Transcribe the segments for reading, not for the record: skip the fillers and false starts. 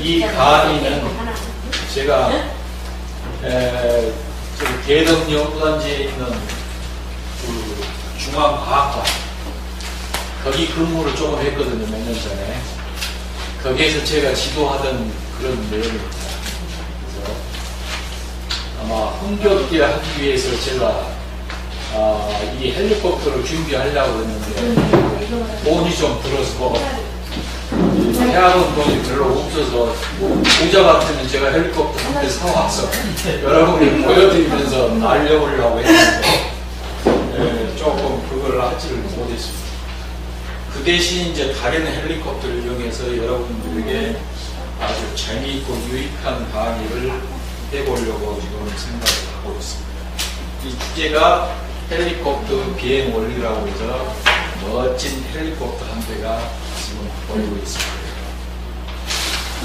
이 강의는 제가 대덕연구단지에 있는 그 중앙과학관 거기 근무를 조금 했거든요. 몇 년 전에. 거기에서 제가 지도하던 그런 내용입니다. 그래서 아마 흥겹게 하기 위해서 제가 이 헬리콥터를 준비하려고 했는데 돈이 좀 들어서 해학원 돈이 별로 없어서 부자 같으면 제가 헬리콥터 한 대 사와서 여러분이 보여드리면서 날려보려고 했는데 조금 그걸 하지를 못했습니다. 그 대신 이제 다른 헬리콥터를 이용해서 여러분들에게 아주 재미있고 유익한 강의를 해보려고 지금 생각을 하고 있습니다. 이 주제가 헬리콥터 비행 원리라고 해서 멋진 헬리콥터 한 대가 지금 보이고 있습니다.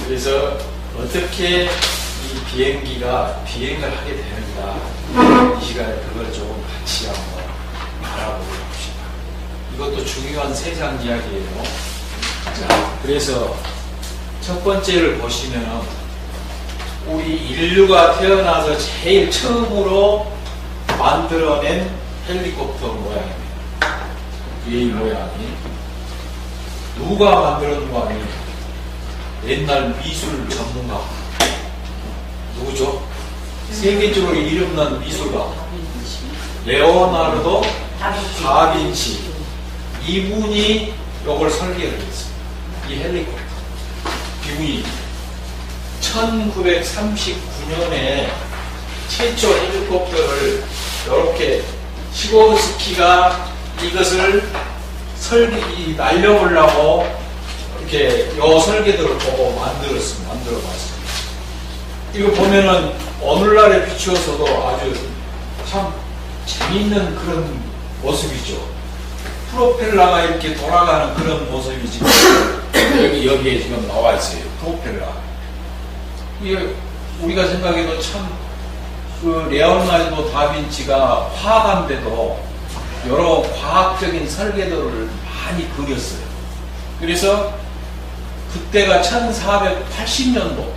그래서 어떻게 이 비행기가 비행을 하게 되는가 이 시간에 그걸 조금 같이 한번 알아보고 봅시다. 이것도 중요한 세상 이야기예요. 자, 그래서 첫 번째를 보시면 우리 인류가 태어나서 제일 처음으로 만들어낸 헬리콥터 모양입니다. 이 모양이 누가 만들었는가 하면 옛날 미술 전문가 누구죠? 세계적으로 이름난 미술가 레오나르도 다빈치 이분이 이걸 설계를 했습니다. 이 헬리콥터 이분이 1939년에 최초 헬리콥터를 이렇게 시고스키가 이것을 날려보려고 이렇게 요 설계도를 보고 만들어봤습니다. 이거 보면은 오늘날에 비추어서도 아주 참 재밌는 그런 모습이죠. 프로펠러가 이렇게 돌아가는 그런 모습이 지금 여기에 지금 나와 있어요. 프로펠러. 이게 우리가 생각해도 참 그 레오나르도 다빈치가 화가인데도 여러 과학적인 설계도를 많이 그렸어요. 그래서 그때가 1480년도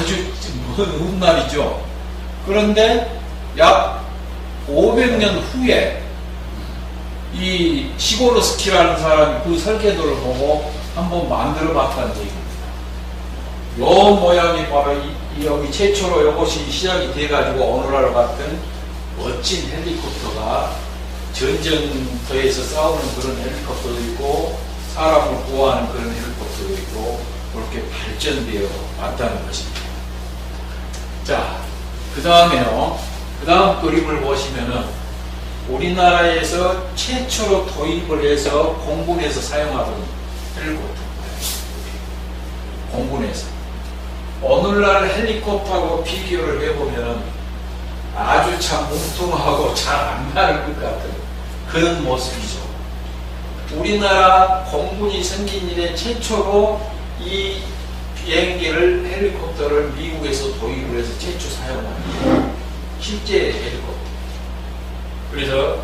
아주 먼 훗날이죠. 그런데 약 500년 후에 이 시고르스키라는 사람이 그 설계도를 보고 한번 만들어 봤다는 얘기입니다. 요 모양이 바로 여기 최초로 이것이 시작이 돼가지고 오늘날 같은 멋진 헬리콥터가 전쟁터에서 싸우는 그런 헬리콥터도 있고 사람을 구하는 그런 헬리콥터도 있고 그렇게 발전되어 왔다는 것입니다. 자, 그 다음에요. 그 다음 그림을 보시면은 우리나라에서 최초로 도입을 해서 공군에서 사용하던 헬리콥터입니다. 공군에서. 오늘날 헬리콥터하고 비교를 해보면 아주 참 뭉퉁하고 잘 안 나는 것 같은 그런 모습이죠. 우리나라 공군이 생긴 이래 최초로 이 비행기를 헬리콥터를 미국에서 도입을 해서 최초 사용합니다. 실제 헬리콥터. 그래서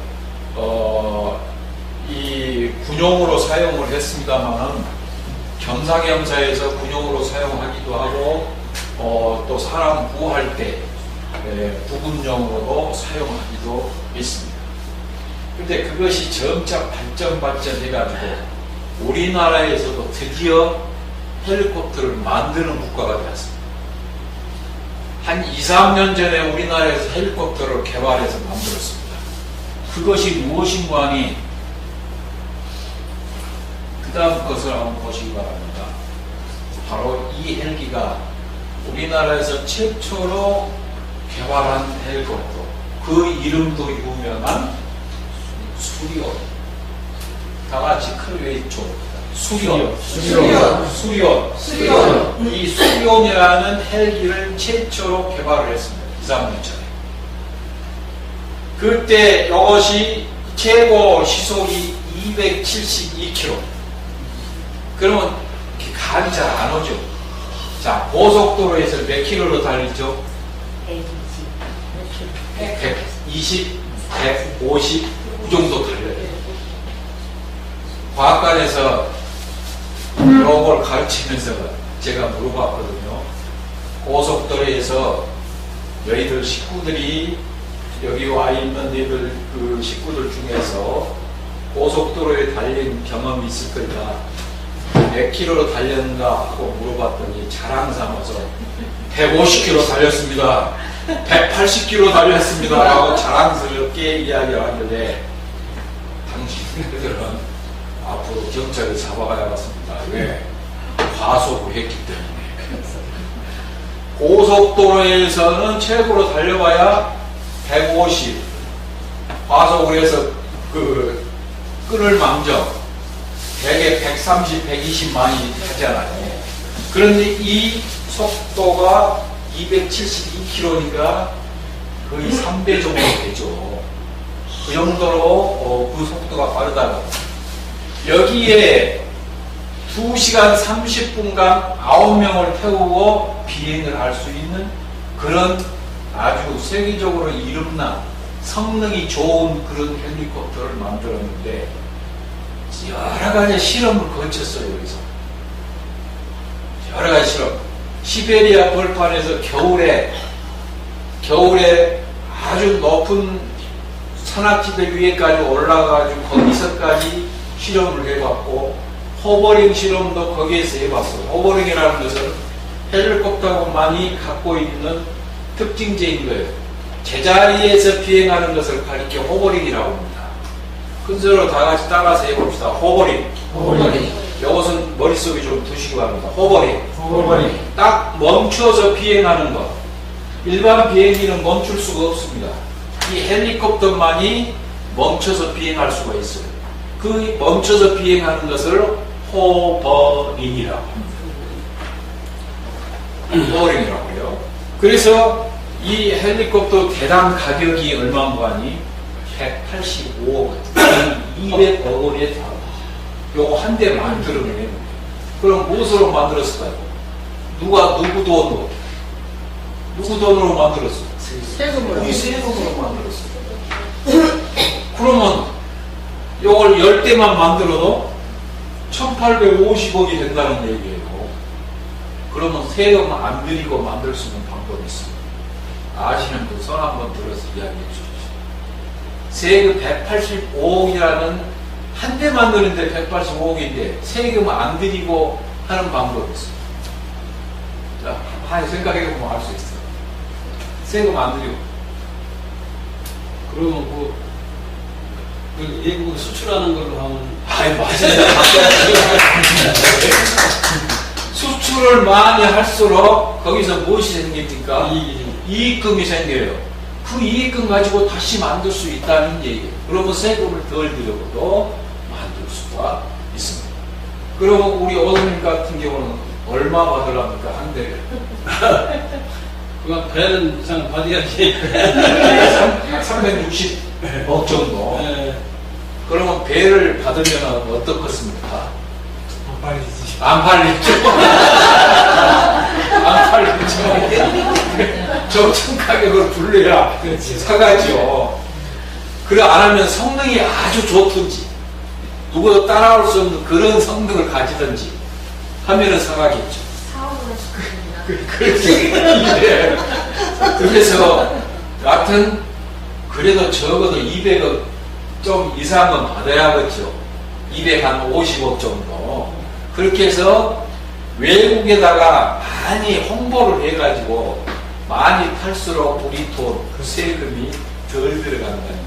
이 군용으로 사용을 했습니다만은 겸사겸사해서 군용으로 사용하기도 하고 또 사람 구할 때 부군용으로도 사용하기도 했습니다. 그런데 그것이 점차 발전해가지고 우리나라에서도 드디어 헬리콥터를 만드는 국가가 되었습니다. 한 2, 3년 전에 우리나라에서 헬리콥터를 개발해서 만들었습니다. 그것이 무엇인가 하니 그 다음 것을 한번 보시기 바랍니다. 바로 이 헬기가 우리나라에서 최초로 개발한 헬리콥터, 그 이름도 유명한 수리온. 다 같이 큰 외쳐. 수리온. 이 수리온이라는 헬기를 최초로 개발을 했습니다. 2, 3년 전에. 그때 이것이 최고 시속이 272km. 그러면 감이 잘 안 오죠. 자, 고속도로에서 몇 킬로로 달리죠? 120, 150, 그 정도 달려요. 과학관에서 요걸 가르치면서 제가 물어봤거든요. 고속도로에서 너희들 식구들이 여기 와 있는 너희들 그 식구들 중에서 고속도로에 달린 경험이 있을 거다. 몇 킬로로 달렸는가 하고 물어봤더니 자랑 삼아서 150km 달렸습니다. 180km 달렸습니다. 라고 자랑스럽게 이야기를 하길래 당신들은 앞으로 경찰에 잡아가야겠습니다. 왜? 과속을 했기 때문에. 고속도로에서는 최고로 달려봐야 150. 과속을 해서 그 끈을 망정. 대개 130, 120 많이 하잖아요. 그런데 이 속도가 272km니까 거의 3배 정도 되죠. 그 정도로 그 속도가 빠르다고. 여기에 2시간 30분간 9명을 태우고 비행을 할 수 있는 그런 아주 세계적으로 이름난 성능이 좋은 그런 헬리콥터를 만들었는데 여러 가지 실험을 거쳤어요. 여기서 여러 가지 실험. 시베리아 벌판에서 겨울에 아주 높은 산악지대 위에까지 올라가가지고 거기서까지 실험을 해봤고, 호버링 실험도 거기에서 해봤어요. 호버링이라는 것은 헬리콥터만이 갖고 있는 특징제인 거예요. 제자리에서 비행하는 것을 가리켜 호버링이라고 합니다. 큰 소리로 다 같이 따라서 해봅시다. 호버링. 이것은 머릿속에 좀 두시기 바랍니다. 호버링. 딱 멈춰서 비행하는 것. 일반 비행기는 멈출 수가 없습니다. 이 헬리콥터만이 멈춰서 비행할 수가 있어요. 그 멈춰서 비행하는 것을 호버링이라고 합니다. 호버링이라고 해요. 그래서 이 헬리콥터 대당 가격이 얼마인가 하니 185억 원, 200억 원에 달합니다. 요거 한 대 만들어내는. 그럼 무엇으로 만들었을까요? 누구 돈으로? 누구 돈으로 만들었어? 세금으로. 우리 세금으로 만들었어. 그러면 요걸 10대만 만들어도 1850억이 된다는 얘기예요. 그러면 세금 안 들이고 만들 수 있는 방법이 있습니다. 아시는 분 손 한번 들어서 이야기해 주십시오. 세금 185억이라는 한 대 만드는데 185억인데 세금 안 들이고 하는 방법이 있습니다. 자, 많이 생각해보면 알 수 있어요. 세금 안 들이고. 그러면 그 외국에 수출하는 걸로 하면. 아이, 맞아요. 수출을 많이 할수록 거기서 무엇이 생깁니까? 이익금이 생겨요. 그 이익금 가지고 다시 만들 수 있다는 얘기예요. 그러면 세금을 덜 들여도 만들 수가 있습니다. 그러면 우리 어머님 같은 경우는 얼마 받으랍니까? 한 대를? 그만 배는 이상 받아야지. 360억 정도. 네. 그러면 배를 받으면 어떻겠습니까? 안 팔리지. 안 팔리죠. 안 팔리죠. 적정 가격을 불러야 사가죠. 그래 안 하면 성능이 아주 좋든지 누구도 따라올 수 없는 그런 성능을 가지든지 하면은 사가겠죠. 사업을 하시거든요. 그래서 같은 그래도 적어도 200억 좀 이상은 받아야겠죠. 250억 정도. 그렇게 해서 외국에다가 많이 홍보를 해가지고 많이 팔수록 우리 돈, 그 세금이 덜 들어간다는 얘기예요.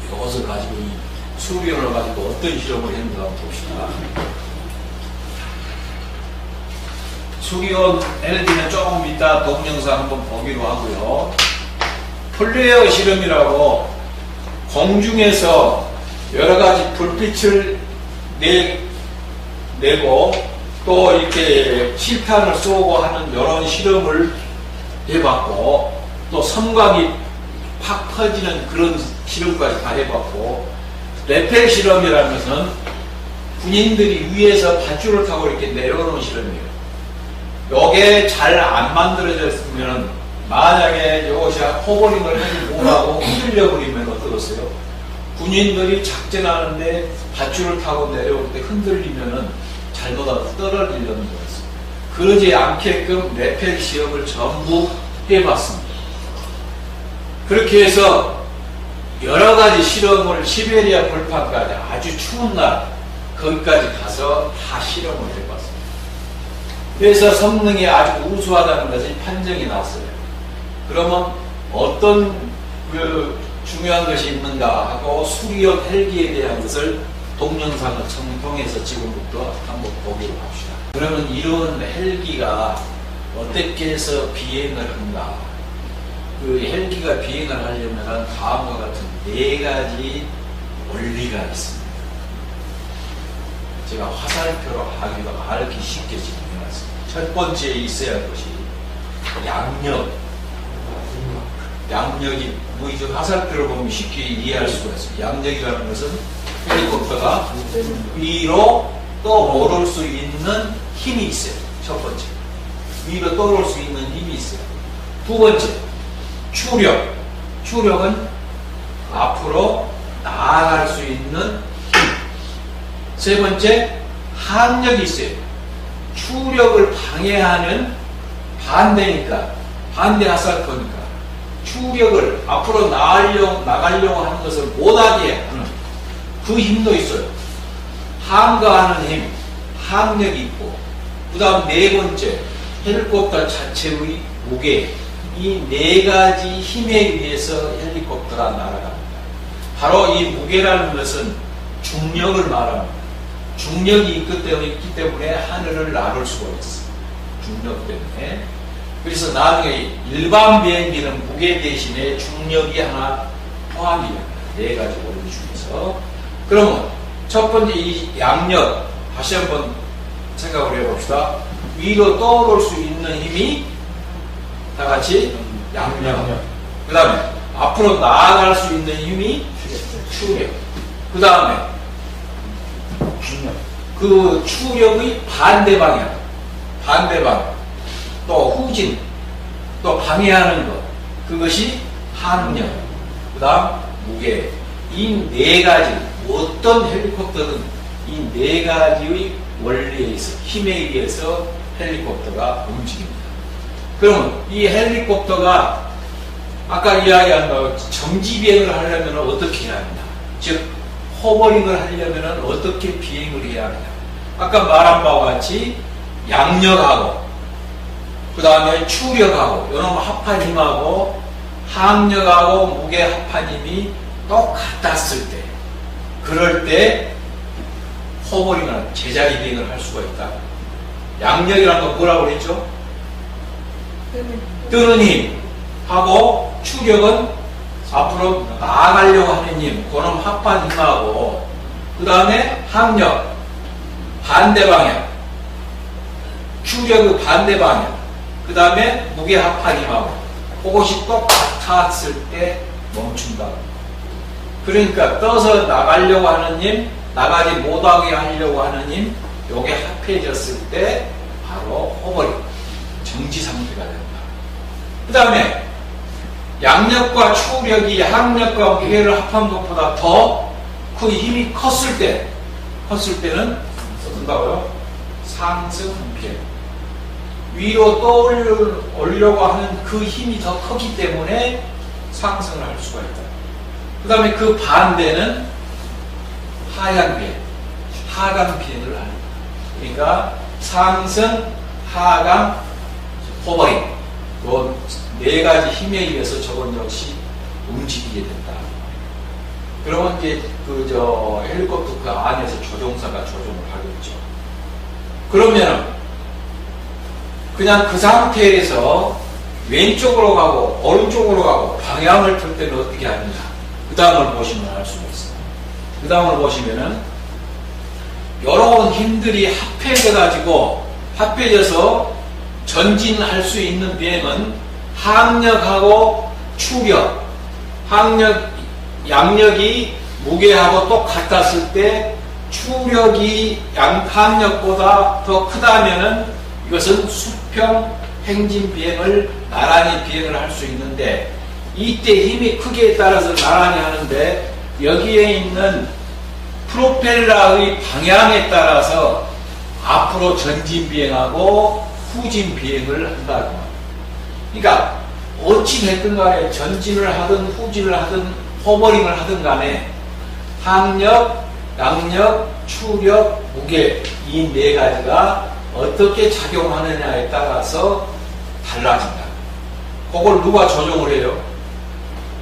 이것을 가지고 이 수리원을 가지고 어떤 실험을 했는가 한번 봅시다. 수리원 LED는 조금 이따 동영상 한번 보기로 하고요. 플레어 실험이라고 공중에서 여러 가지 불빛을 내고 또 이렇게 실탄을 쏘고 하는 이런 실험을 해봤고, 또 섬광이 팍 퍼지는 그런 실험까지 다 해봤고, 레펠 실험이라는 것은 군인들이 위에서 밧줄을 타고 이렇게 내려오는 실험이에요. 요게 잘 안 만들어졌으면 만약에 이것이 호버링을 하지 못하고 흔들려 버리면 어떠겠어요? 군인들이 작전하는데 밧줄을 타고 내려올 때 흔들리면은 잘못하다 떨어지려는 거였어요. 그러지 않게끔 레펠 시험을 전부 해봤습니다. 그렇게 해서 여러 가지 실험을 시베리아 벌판까지 아주 추운 날 거기까지 가서 다 실험을 해봤습니다. 그래서 성능이 아주 우수하다는 것이 판정이 났어요. 그러면 어떤 중요한 것이 있는가 하고 수리역 헬기에 대한 것을 동영상을 통해서 지금부터 한번 보기로 합시다. 그러면 이런 헬기가 어떻게 해서 비행을 한가? 그 헬기가 비행을 하려면 다음과 같은 4가지 원리가 있습니다. 제가 화살표로 하기가 알기 쉽게 진행해놨습니다. 첫 번째 있어야 할 것이 양력이 뭐 이제 화살표를 보면 쉽게 이해할 수가 있어요. 양력이라는 것은 헬리콥터가 위로 떠오를 수 있는 힘이 있어요. 첫 번째. 위로 떠오를 수 있는 힘이 있어요. 두 번째, 추력. 추력은 앞으로 나아갈 수 있는 힘. 세 번째, 항력이 있어요. 추력을 방해하는 반대니까, 반대 화살표니까. 추력을 앞으로 나가려고 하는 것을 못하게 하는 그 힘도 있어요. 항거하는 힘, 항력이 있고, 그 다음 4번째, 헬리콥터 자체의 무게. 이 4가지 힘에 의해서 헬리콥터가 날아갑니다. 바로 이 무게라는 것은 중력을 말합니다. 중력이 있기 때문에 하늘을 나를 수가 있어요. 중력 때문에. 그래서 나중에 일반 비행기는 무게 대신에 중력이 하나 포함이 됩니다. 4가지 원리 중에서. 그러면 첫 번째 이 양력 다시 한번 생각을 해봅시다. 위로 떠오를 수 있는 힘이 다 같이 양력. 그 다음에 앞으로 나아갈 수 있는 힘이 추력. 그 다음에 그 추력의 반대 방향. 또 후진, 또 방해하는 것, 그것이 항력, 그 다음 무게. 이 4가지, 어떤 헬리콥터든 이 4가지의 원리에 의해서, 힘에 의해서 헬리콥터가 움직입니다. 그러면 이 헬리콥터가 아까 이야기한 거 정지 비행을 하려면 어떻게 해야 하느냐, 즉 호버링을 하려면 어떻게 비행을 해야 하느냐. 아까 말한 바와 같이 양력하고 그 다음에 추력하고 요놈 합한 힘하고 항력하고 무게 합한 힘이 똑같았을 때, 그럴 때 호버링을 제자리 비행을 할 수가 있다. 양력이라는 건 뭐라고 그랬죠? 뜨는 힘하고 추력은 앞으로 나아가려고 하는 힘, 그놈 합한 힘하고 그 다음에 항력 반대 방향, 추력의 반대 방향, 그 다음에 무게 합한 힘하고 그것이 똑같았을 때 멈춘다. 그러니까 떠서 나가려고 하는 힘, 나가지 못하게 하려고 하는 힘, 요게 합해졌을 때 바로 호버링, 정지 상태가 된다. 그 다음에 양력과 추력이 항력과 무게를 합한 것보다 더 그 힘이 컸을 때는 어떤가요? 상승 비행. 위로 떠올려고 하는 그 힘이 더 크기 때문에 상승을 할 수가 있다. 그 다음에 그 반대는 하향 비행, 하강 비행을 합니다. 그러니까 상승, 하강, 호버링, 그 4가지 힘에 의해서 저건 역시 움직이게 된다. 그러면 이제 헬리콥터 그 안에서 조종사가 조종을 하겠죠. 그러면은 그냥 그 상태에서 왼쪽으로 가고 오른쪽으로 가고 방향을 틀 때는 어떻게 하느냐. 그 다음을 보시면 알 수가 있어요. 그 다음을 보시면은 여러 힘들이 합해져서 전진할 수 있는 비행은 항력하고 추력, 양력이 무게하고 똑같았을 때 추력이 항력보다 더 크다면은 이것은 수평 행진 비행을 나란히 비행을 할 수 있는데, 이때 힘이 크기에 따라서 나란히 하는데 여기에 있는 프로펠러의 방향에 따라서 앞으로 전진 비행하고 후진 비행을 한다고 합니다. 그러니까 어찌 됐든 간에 전진을 하든 후진을 하든 호버링을 하든 간에 항력, 양력, 추력, 무게 이 네 가지가 어떻게 작용하느냐에 따라서 달라진다. 그걸 누가 조정을 해요?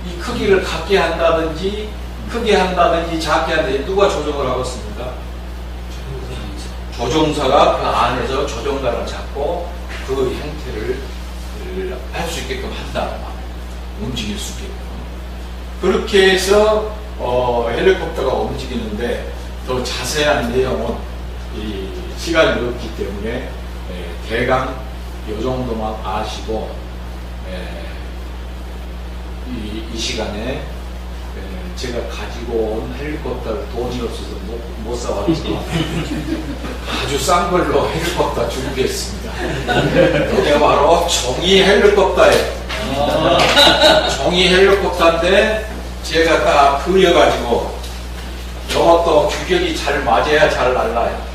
이 크기를 같게 한다든지 크게 한다든지 작게 한다든지 누가 조정을 하겠습니까? 조종사가 그 안에서 조종단을 잡고 그 형태를 할 수 있게끔 한다. 움직일 수 있게끔. 그렇게 해서 헬리콥터가 움직이는데 더 자세한 내용은 이 시간이 없기 때문에 대강 이 정도만 아시고 이 시간에 제가 가지고 온 헬리콥터를 돈이 없어서 못 사왔지만 아주 싼 걸로 헬리콥터 준비했습니다. 이게 바로 종이 헬리콥터예요. 종이 헬리콥터인데 제가 딱 그려가지고 이것도 규격이 잘 맞아야 잘 날라요.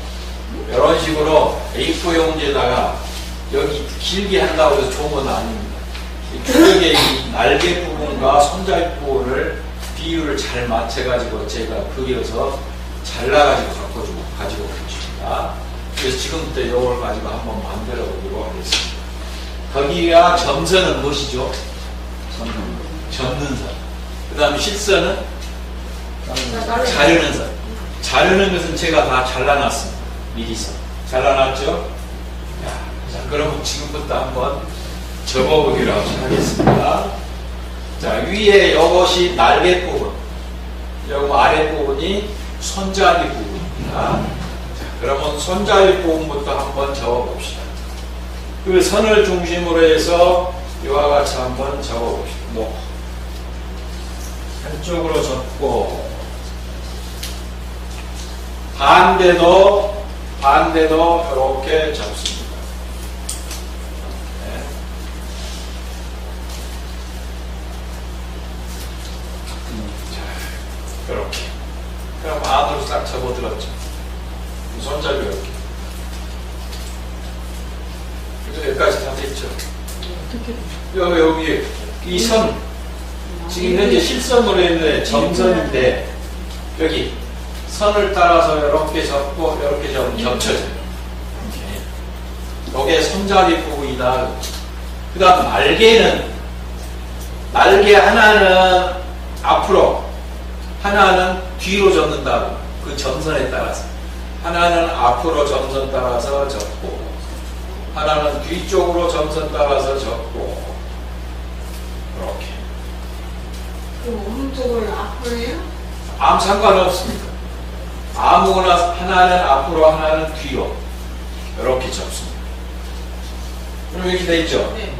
이런 식으로 A4용지에다가 여기 길게 한다고 해서 좋은 건 아닙니다. 규격의 이 날개 부분과 손잡이 부분을 비율을 잘 맞춰가지고 제가 그려서 잘라가지고 가지고 오십니다. 그래서 지금부터 이걸 가지고 한번 만들어 보도록 하겠습니다. 거기가 점선은 무엇이죠? 접는 선. 그 다음에 실선은 자르는 선. 자르는 것은 제가 다 잘라놨습니다. 미리서. 잘라놨죠? 자, 그럼 지금부터 한번 접어보기로 하겠습니다. 자, 위에 이것이 날개 부분, 여기 아래 부분이 손잡이 부분입니다. 자, 그러면 손잡이 부분부터 한번 접어봅시다. 그 선을 중심으로 해서 이와 같이 한번 접어봅시다. 한쪽으로 접고 반대도 이렇게 접습니다. 이렇게. 그럼 안으로 싹 접어들었죠. 손잡이 이렇게. 그래서 여기까지 다 됐죠. 여기 이 선, 지금 현재 실선으로 했는데 점선인데 여기 선을 따라서 이렇게 접고 이렇게 접으면 겹쳐져요. 이게 손잡이 부분이다. 그 다음 날개 하나는 앞으로 하나는 뒤로 접는다고. 그 점선에 따라서 하나는 앞으로 점선 따라서 접고 하나는 뒤쪽으로 점선 따라서 접고 이렇게. 그럼 오른쪽을 앞으로 해요? 아무 상관없습니다. 아무거나 하나는 앞으로 하나는 뒤로 이렇게 접습니다. 그럼 이렇게 돼 있죠? 네.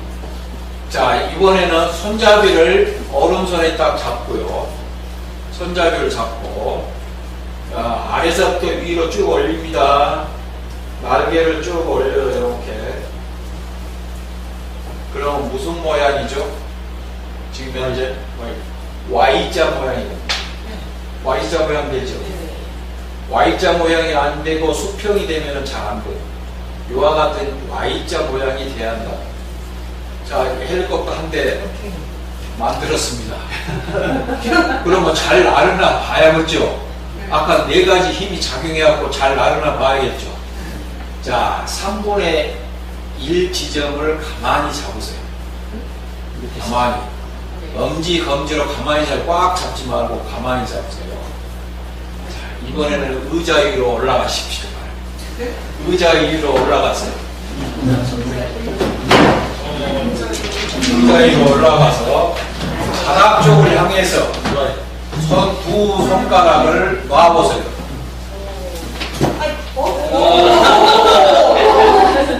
자, 이번에는 손잡이를 오른손에 딱 잡고요. 손잡이를 잡고 아래서부터 위로 쭉 올립니다. 날개를 쭉 올려요. 이렇게. 그럼 무슨 모양이죠? 지금 현재 Y자 모양이에요. Y자 모양 되죠? Y자 모양이 안 되고 수평이 되면 잘 안 돼요. 이와 같은 Y자 모양이 돼야 한다. 자, 헬리콥터 한 대 만들었습니다. 그러면 잘 나르나 봐야겠죠? 아까 네 가지 힘이 작용해갖고 잘 나르나 봐야겠죠? 자, 3분의 1 지점을 가만히 잡으세요. 가만히. 엄지, 검지로 가만히 꽉 잡지 말고 가만히 잡으세요. 자, 이번에는 의자 위로 올라가십시오. 의자 위로 올라가세요. 의자 위로 올라가서 바닥 쪽을 향해서 두 손가락을 놔보세요.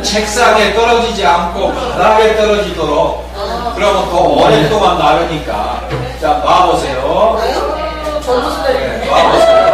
책상에 떨어지지 않고 바닥에 떨어지도록. 그러면 더 오랫동안 나르니까. 자, 놔보세요. 네, 놔보세요.